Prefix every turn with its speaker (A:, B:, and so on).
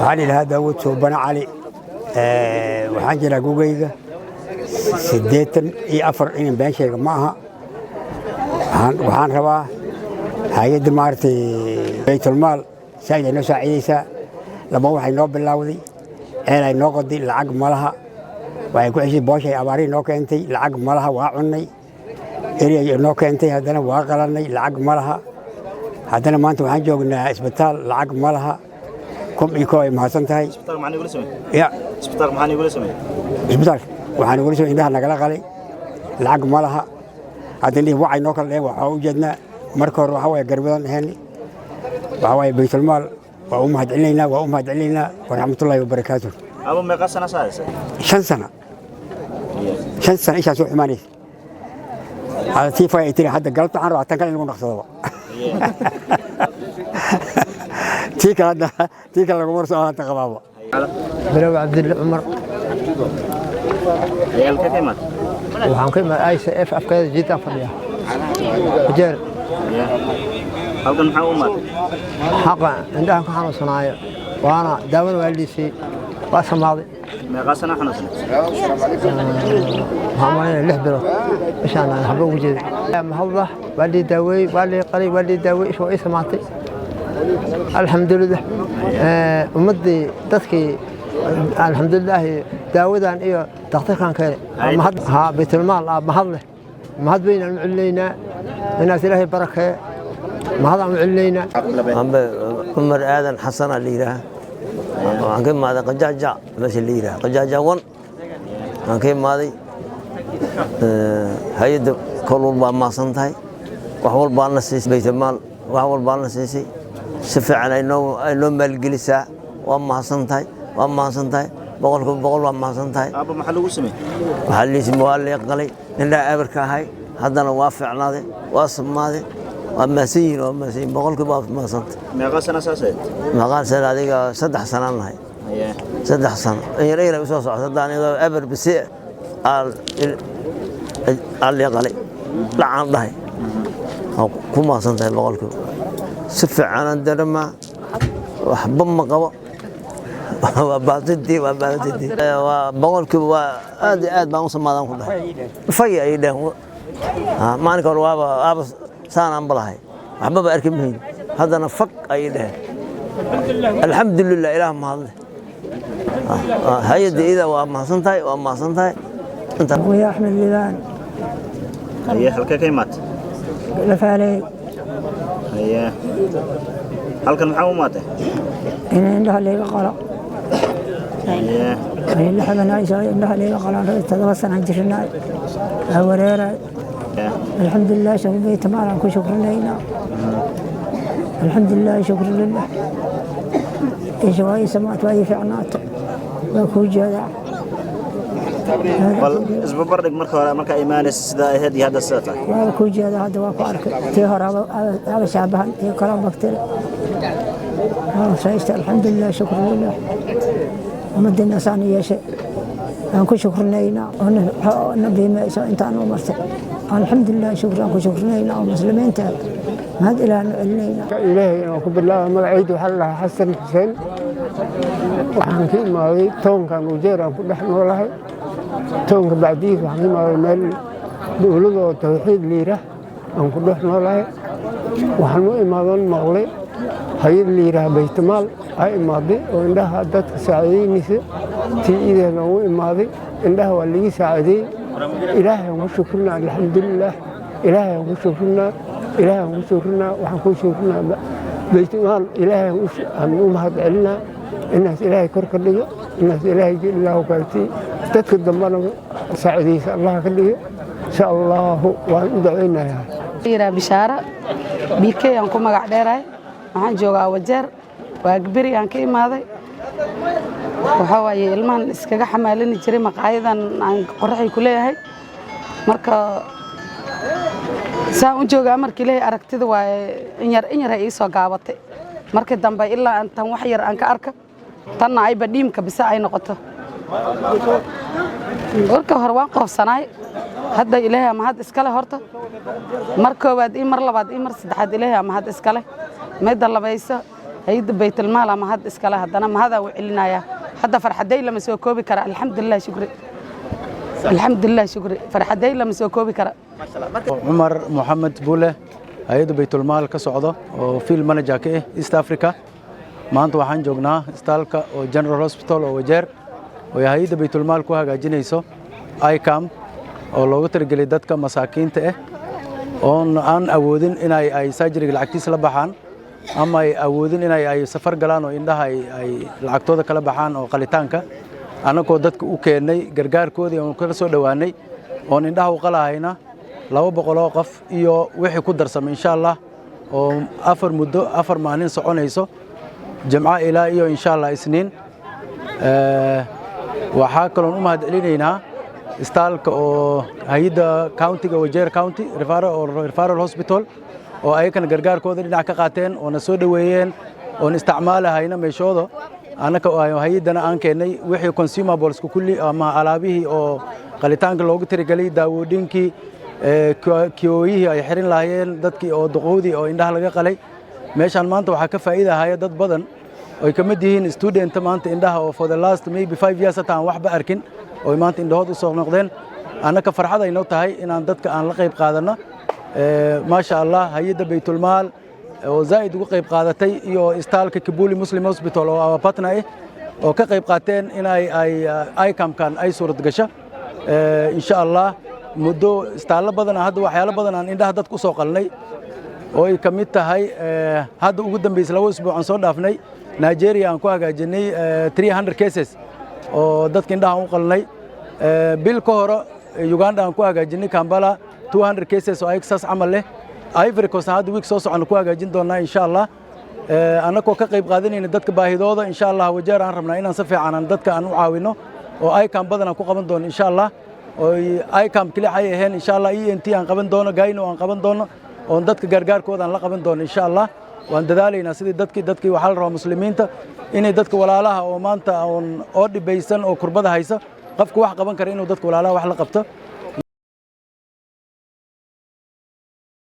A: علي لها داود صوبنا علي وحاجة لقوقيقة سديتن أفر إن بين شيء معها وحان رباه هايد مارتي بيت المال سيدة نسا عيسى لما وحي نوب باللاوذي أنا نوقدي العق مالها ويكون عشي بوشي أباري نوكنتي العق مالها وعني إريا نوكنتي هذانا واقلني العق مالها هذانا ما أنتم حنجونا إسبتال العق مالها كم يكوي ما سنتهاي
B: إسبتال معاني يقول اسمه
A: يا
B: إسبتال معاني يقول اسمه
A: إسبتال وحنا نقول اسمه إنها نقلا قلي العق مالها هذا اللي وعي نوكل له وحوجدنا مركور وحوي قربان هني وحوي بيت المال وأمهد علينا ورحمة الله وبركاته.
B: أبو ميقا سنة سادسة
A: 5 سنة 5 سنة إيش أسوي حماني هذا تيفا يتري حد قلت عن رأتك اللي نقول نقصده تيك هذا تيك اللي نقول سؤال تقبله
C: بلو عبد العمر
B: ريال كتيمات
C: waxaan ka imaa ICF afkeeda jiitaan fadhiya wajeer
B: halkan maxaa u maatay
C: xaqa indhahan ka xanuunsanaayo waana daawada waalidiisii waa samaaday
B: meeqa sana xanuunsan
C: waxaan maleynaya 6 bilood ishaan aan waxba ugu jeedin mahadlah waalidii daaway waalidii daaway isoo ay samaatay alxamdulillah ummadii dadkii alxamdulillah daawadan iyo دكتور كان مهد ها بيت المال مهد بين المعلينا الناس إلهي بركة مهد المعلينا
D: عمر آدم حسن الليرة عن كم هذا قجاجة بس الليرة قجاجة ون عن كم هذه هيد كل ما صنتهاي وحول بالنسيس بيت المال وحول بالنسيسي سفع على إنه ملجلسة وما صنتهاي بقول ما صنتهاي
B: أبو محل وسمي
D: محل اسمه اللي قلي إن أبرك هاي هذا نوافع نادي واصم مادي ومسين بقول كباب ما صنت
B: ما سنة ساسة
D: ما سنة هذيك 6 سنة هاي 6 سنة إيه ريلا بسوس صدقني أبر بسيء اللي قلي لا عن ضهي كم ما صنتهاي بقول كباب سفع عن الدرما وحب ما قوا وبعدتي وبقول كوا آد ما وصل ما دام كله فيا يده ما نقول أبا سان بلاهي أحباب أركبهين هذا نفك أيده الحمد لله إله ما هذا هيد إذا وما صنتاي أنت
E: ويا أحمد ليلان
B: هي حلقة كيمات
E: لفعلي
B: هي حلقة محوماته
E: إن عندها اللي قال اللي حبنا يسوي عندها اللي قال تدرسنا عن جرنا وريرة الحمد لله شوف بيت مالك وشكر لنا الحمد لله شكر لله إيش واي سمعت واي فعنات وكل جدع
B: بل اسبوع بردك مركا إيمان السداء هذه الساعة
E: وكل جدع هذا وقارك تهر هذا شعبان كلام بكتير سعيد الحمد لله شكر لله ومد الناس عن شيء أنكو شكر لنا ونبي ما أنت أنا ومرت الحمد لله شكرا لنا ومسلمين تاب هذا إلى علينا
C: إلهي أقول بالله ما عيد وحلا حسن حسين وحن كي ما تون كان وجيرا نحن والله تون بعديه وحن ما مال دولة توحيد ليرة أنكو نحن والله وحن ما مغلي هاي اللي راه بيت مال هاي ماضي وعندها دت ساعدين نسي تي إذا نو ماضي عندها واللي ساعدين إلهي وشكرنا الحمد لله إلهي وشكرنا وحنكون شكرنا بيت مال إلهي وش هم هاد علنا الناس إلهي كرك اللي الناس إلهي الله وكالتي تذكر دمنا ساعدين الله كليه إن شاء الله وندعينا
F: يا بشارة بيكي أنكم مقعد راي waxaan joogaa wajeer waa gbiri aan ka imaaday waxa waaye ilmahan iskaga xamaalini jiray maqaayadan aan qoraxay ku leeyahay marka saan u joogaa markii leeyahay aragtida waaye in yar ay soo gaabatay markii dambe ilaa intan wax yar aan ka arka tanna ay badhiimka bisa ay noqoto warka hor waan qofsanaay hadda ilaahay ama had iskale horta mar koobaad iyo mar labaad iyo mar saddexaad ilaahay ama had iskale ميدا لبيسة hay'adda baytulmaal ama had iskala haddana mahada u celinaya hadda farxaday lama soo koobi kara alxamdulilah shukri alxamdulilah shukri farxaday lama soo koobi kara
G: cumar maxamed buule hay'adda baytulmaal ka socdo oo field manager ka ah East Africa maanta waxaan joognaa isbitaalka oo General Hospital oo Wajeer oo hay'adda baytulmaal ku hagaajinayso ICAM oo loogu talagalay dadka masaakiinta ah oo aan awoodin inay surgery lacagtiisa la baxaan ama ay awoodin inay safar galaan oo indhaha ay lacagtooda kala baxaan oo qalitaanka anagoo dadka u keenay gargaarkoodii oo kala soo dhawaanay oo indhaha u qalahayna 200 oo qof iyo wixii ku darsamay insha Allah oo 4 maalin soconayso jamca ilaa iyo insha Allah isniin waxa kale oo u mahad celinaynaa isbitaalka oo hay'adda county-ga Wajeer County Referral Hospital oo ayakana gargaarkooda dhinac ka qaateen oo na soo dhaweeyeen oo isticmaalahayna meeshooda anaka oo hay'adana aan keenay wixii consumables ku kulli ama alaabihii oo qalitaanka loogu tirigalay daawooyinkii kiyooyihii ay xirin lahaayeen dadkii oo duqoodii oo indhaha laga qalay meeshan maanta waxa ka faa'iidahay dad badan oo ka mid yihiin student maanta indhaha oo for the last maybe 5 years taan waxba arkin oo maanta indhahood u soo noqdeen anaka farxad ay noo tahay inaan dadka aan la qayb qaadano ما شاء الله hay'adda baytulmaal oo zaid ugu qayb qaadatay iyo isbitaalka Kibuli Muslim Hospital oo partner oo ka qayb qaateen in ay ICAM-kan ay suurad gasho insha Allah muddo isbitaalo badan hadda waxyaalo badan aan indhaha dadku soo qalnay oo ay kamid tahay hadda ugu dambeysay 2 usbuuc aan soo dhaafnay Nigeria aan ku hagaajinay 300 cases oo dadka indhaha u qalnay bil ka hor Uganda aan ku hagaajinay Kampala 200 cases oo ayagsaas camal leh Ivory Coast hadda week soo socon ku hagaajin doonaa insha Allah anagoo ka qayb qaadanayna dadka baahidooda insha Allah Wajeer aan rabnaa inaan si fiican dadka aan u caawino oo ICAM badan aan ku qaban doono insha Allah oo ICAM kali ay ahayn insha Allah ENT aan qaban doono Gayno aan qaban doono oo dadka gargaarkooda aan la qaban doono insha Allah waan dadaalaynaa sidii dadkii waxa la rabaa muslimiinta inay dadka walaalaha oo maanta oo dhibaysan oo kurbada haysa qofku wax qaban kara inuu dadka walaalaha wax la qabto